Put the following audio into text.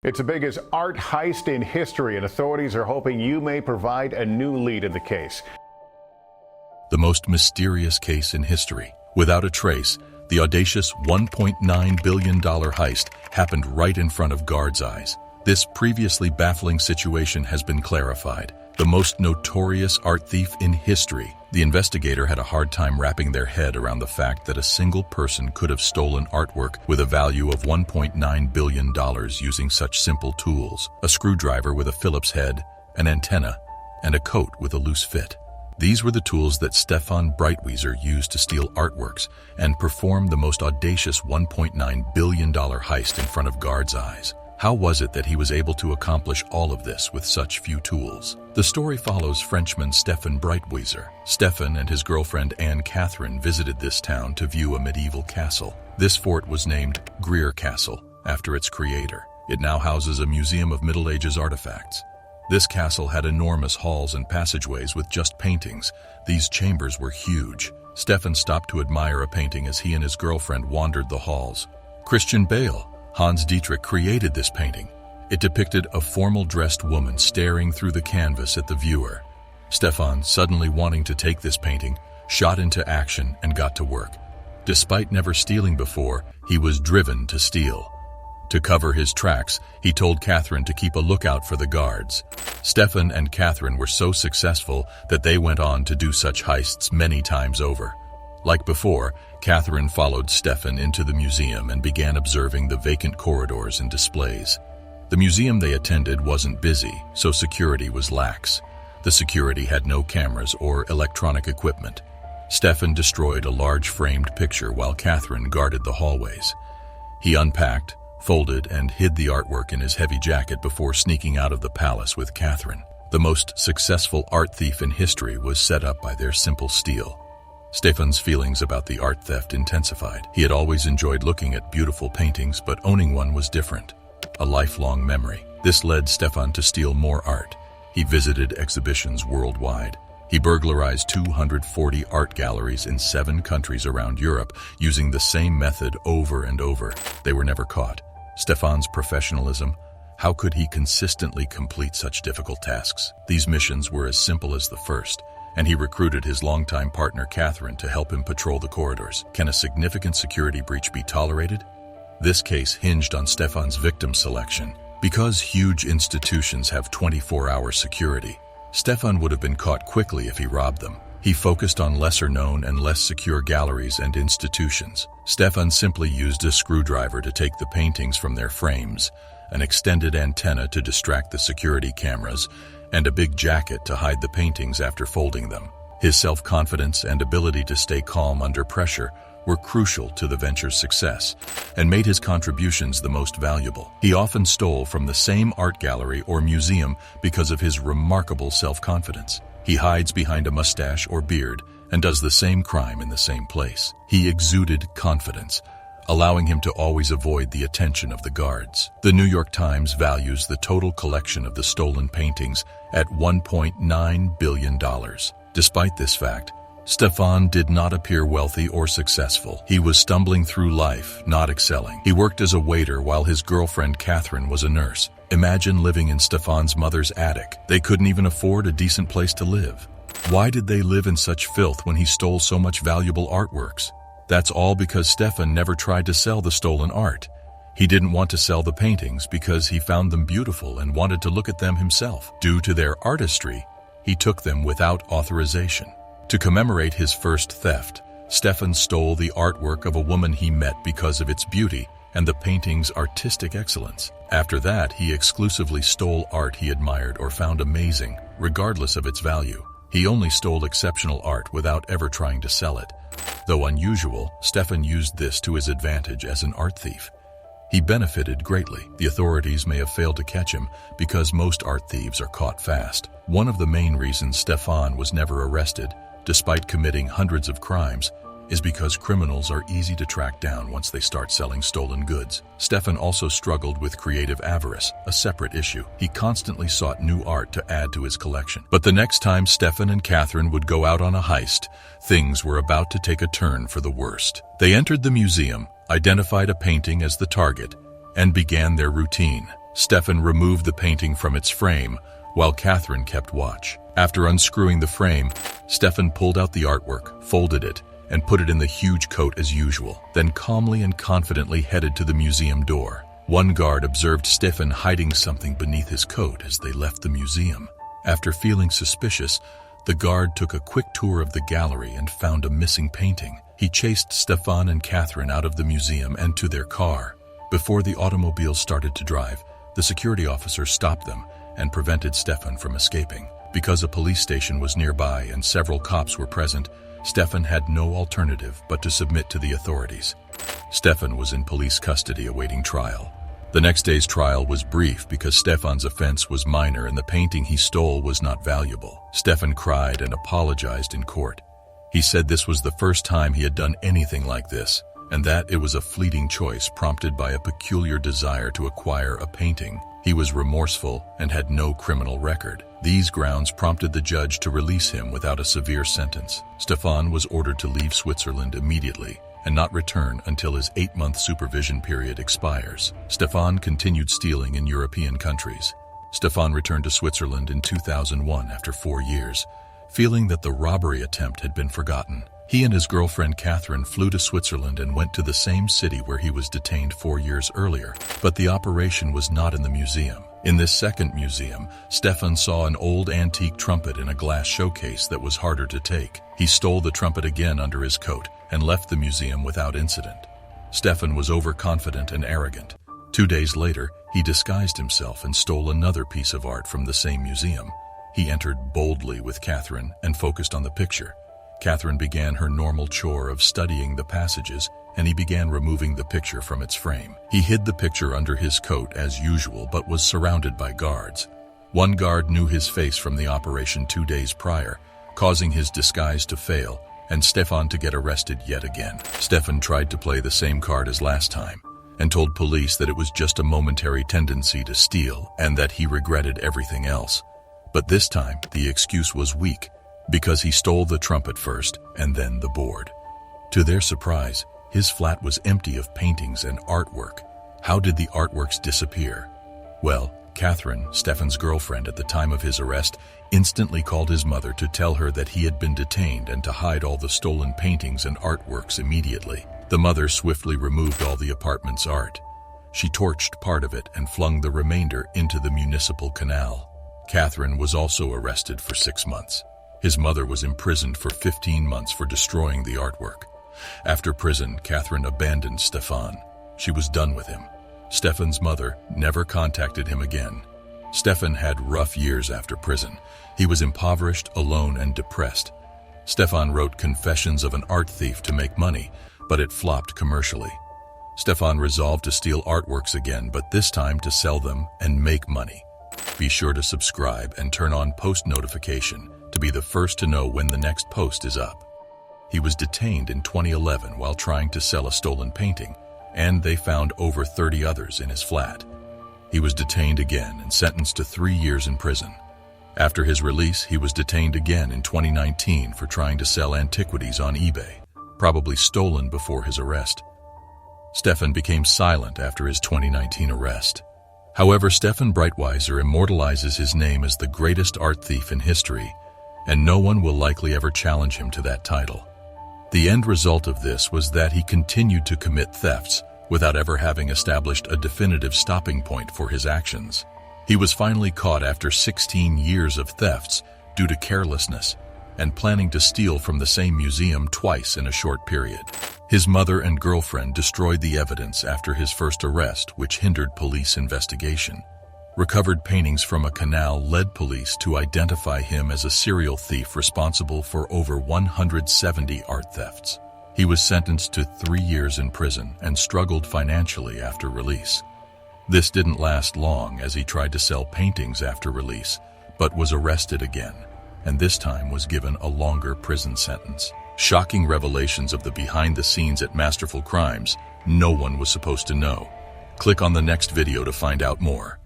It's the biggest art heist in history, and authorities are hoping you may provide a new lead in the case. The most mysterious case in history. Without a trace, the audacious $1.9 billion heist happened right in front of guards' eyes. This previously baffling situation has been clarified. The most notorious art thief in history. The investigator had a hard time wrapping their head around the fact that a single person could have stolen artwork with a value of $1.9 billion using such simple tools: a screwdriver with a Phillips head, an antenna, and a coat with a loose fit. These were the tools that Stephan Breitwieser used to steal artworks and perform the most audacious $1.9 billion heist in front of guards' eyes. How was it that he was able to accomplish all of this with such few tools? The story follows Frenchman Stephan Breitwieser. Stephan and his girlfriend Anne-Catherine visited this town to view a medieval castle. This fort was named Greer Castle after its creator. It now houses a museum of Middle Ages artifacts. This castle had enormous halls and passageways with just paintings. These chambers were huge. Stephan stopped to admire a painting as he and his girlfriend wandered the halls. Christian Bale, Hans Dietrich, created this painting. It depicted a formal-dressed woman staring through the canvas at the viewer. Stephan, suddenly wanting to take this painting, shot into action and got to work. Despite never stealing before, he was driven to steal. To cover his tracks, he told Catherine to keep a lookout for the guards. Stephan and Catherine were so successful that they went on to do such heists many times over. Like before, Catherine followed Stephan into the museum and began observing the vacant corridors and displays. The museum they attended wasn't busy, so security was lax. The security had no cameras or electronic equipment. Stephan destroyed a large framed picture while Catherine guarded the hallways. He unpacked, folded, and hid the artwork in his heavy jacket before sneaking out of the palace with Catherine. The most successful art thief in history was set up by their simple steal. Stephan's feelings about the art theft intensified. He had always enjoyed looking at beautiful paintings, but owning one was different. A lifelong memory. This led Stephan to steal more art. He visited exhibitions worldwide. He burglarized 240 art galleries in 7 countries around Europe using the same method over and over. They were never caught. Stephan's professionalism. How could he consistently complete such difficult tasks? These missions were as simple as the first, and he recruited his longtime partner Catherine to help him patrol the corridors. Can a significant security breach be tolerated? This case hinged on Stephan's victim selection. Because huge institutions have 24-hour security, Stephan would have been caught quickly if he robbed them. He focused on lesser-known and less secure galleries and institutions. Stephan simply used a screwdriver to take the paintings from their frames, an extended antenna to distract the security cameras, and a big jacket to hide the paintings after folding them. His self-confidence and ability to stay calm under pressure were crucial to the venture's success and made his contributions the most valuable. He often stole from the same art gallery or museum because of his remarkable self-confidence. He hides behind a mustache or beard and does the same crime in the same place. He exuded confidence, allowing him to always avoid the attention of the guards. The New York Times values the total collection of the stolen paintings at $1.9 billion. Despite this fact, Stephan did not appear wealthy or successful. He was stumbling through life, not excelling. He worked as a waiter while his girlfriend Catherine was a nurse. Imagine living in Stephan's mother's attic. They couldn't even afford a decent place to live. Why did they live in such filth when he stole so much valuable artworks? That's all because Stephan never tried to sell the stolen art. He didn't want to sell the paintings because he found them beautiful and wanted to look at them himself. Due to their artistry, he took them without authorization. To commemorate his first theft, Stephan stole the artwork of a woman he met because of its beauty and the painting's artistic excellence. After that, he exclusively stole art he admired or found amazing, regardless of its value. He only stole exceptional art without ever trying to sell it. Though unusual, Stephan used this to his advantage as an art thief. He benefited greatly. The authorities may have failed to catch him because most art thieves are caught fast. One of the main reasons Stephan was never arrested, despite committing hundreds of crimes, is because criminals are easy to track down once they start selling stolen goods. Stephan also struggled with creative avarice, a separate issue. He constantly sought new art to add to his collection. But the next time Stephan and Catherine would go out on a heist, things were about to take a turn for the worst. They entered the museum, identified a painting as the target, and began their routine. Stephan removed the painting from its frame while Catherine kept watch. After unscrewing the frame, Stephan pulled out the artwork, folded it, and put it in the huge coat as usual, then calmly and confidently headed to the museum door. One guard observed Stephan hiding something beneath his coat as they left the museum. After feeling suspicious, the guard took a quick tour of the gallery and found a missing painting. He chased Stephan and Catherine out of the museum and to their car. Before the automobile started to drive, the security officer stopped them and prevented Stephan from escaping. Because a police station was nearby and several cops were present, Stephan had no alternative but to submit to the authorities. Stephan was in police custody awaiting trial. The next day's trial was brief because Stephan's offense was minor and the painting he stole was not valuable. Stephan cried and apologized in court. He said this was the first time he had done anything like this, and that it was a fleeting choice prompted by a peculiar desire to acquire a painting. He was remorseful and had no criminal record. These grounds prompted the judge to release him without a severe sentence. Stephan was ordered to leave Switzerland immediately and not return until his 8-month supervision period expires. Stephan continued stealing in European countries. Stephan returned to Switzerland in 2001 after 4 years, feeling that the robbery attempt had been forgotten. He and his girlfriend Catherine flew to Switzerland and went to the same city where he was detained 4 years earlier. But the operation was not in the museum. In this second museum, Stephan saw an old antique trumpet in a glass showcase that was harder to take. He stole the trumpet again under his coat and left the museum without incident. Stephan was overconfident and arrogant. 2 days later, he disguised himself and stole another piece of art from the same museum. He entered boldly with Catherine and focused on the picture. Catherine began her normal chore of studying the passages, and he began removing the picture from its frame. He hid the picture under his coat as usual, but was surrounded by guards. One guard knew his face from the operation 2 days prior, causing his disguise to fail and Stephan to get arrested yet again. Stephan tried to play the same card as last time and told police that it was just a momentary tendency to steal and that he regretted everything else. But this time, the excuse was weak, because he stole the trumpet first and then the board. To their surprise, his flat was empty of paintings and artwork. How did the artworks disappear? Well, Catherine, Stephan's girlfriend at the time of his arrest, instantly called his mother to tell her that he had been detained and to hide all the stolen paintings and artworks immediately. The mother swiftly removed all the apartment's art. She torched part of it and flung the remainder into the municipal canal. Catherine was also arrested for 6 months. His mother was imprisoned for 15 months for destroying the artwork. After prison, Catherine abandoned Stephan. She was done with him. Stephan's mother never contacted him again. Stephan had rough years after prison. He was impoverished, alone, and depressed. Stephan wrote Confessions of an Art Thief to make money, but it flopped commercially. Stephan resolved to steal artworks again, but this time to sell them and make money. Be sure to subscribe and turn on post notification to be the first to know when the next post is up. He was detained in 2011 while trying to sell a stolen painting, and they found over 30 others in his flat. He was detained again and sentenced to 3 years in prison. After his release, he was detained again in 2019 for trying to sell antiquities on eBay, probably stolen before his arrest. Stephan became silent after his 2019 arrest. However, Stephan Breitwieser immortalizes his name as the greatest art thief in history, and no one will likely ever challenge him to that title. The end result of this was that he continued to commit thefts without ever having established a definitive stopping point for his actions. He was finally caught after 16 years of thefts due to carelessness and planning to steal from the same museum twice in a short period. His mother and girlfriend destroyed the evidence after his first arrest, which hindered police investigation. Recovered paintings from a canal led police to identify him as a serial thief responsible for over 170 art thefts. He was sentenced to 3 years in prison and struggled financially after release. This didn't last long as he tried to sell paintings after release, but was arrested again, and this time was given a longer prison sentence. Shocking revelations of the behind-the-scenes at masterful crimes no one was supposed to know. Click on the next video to find out more.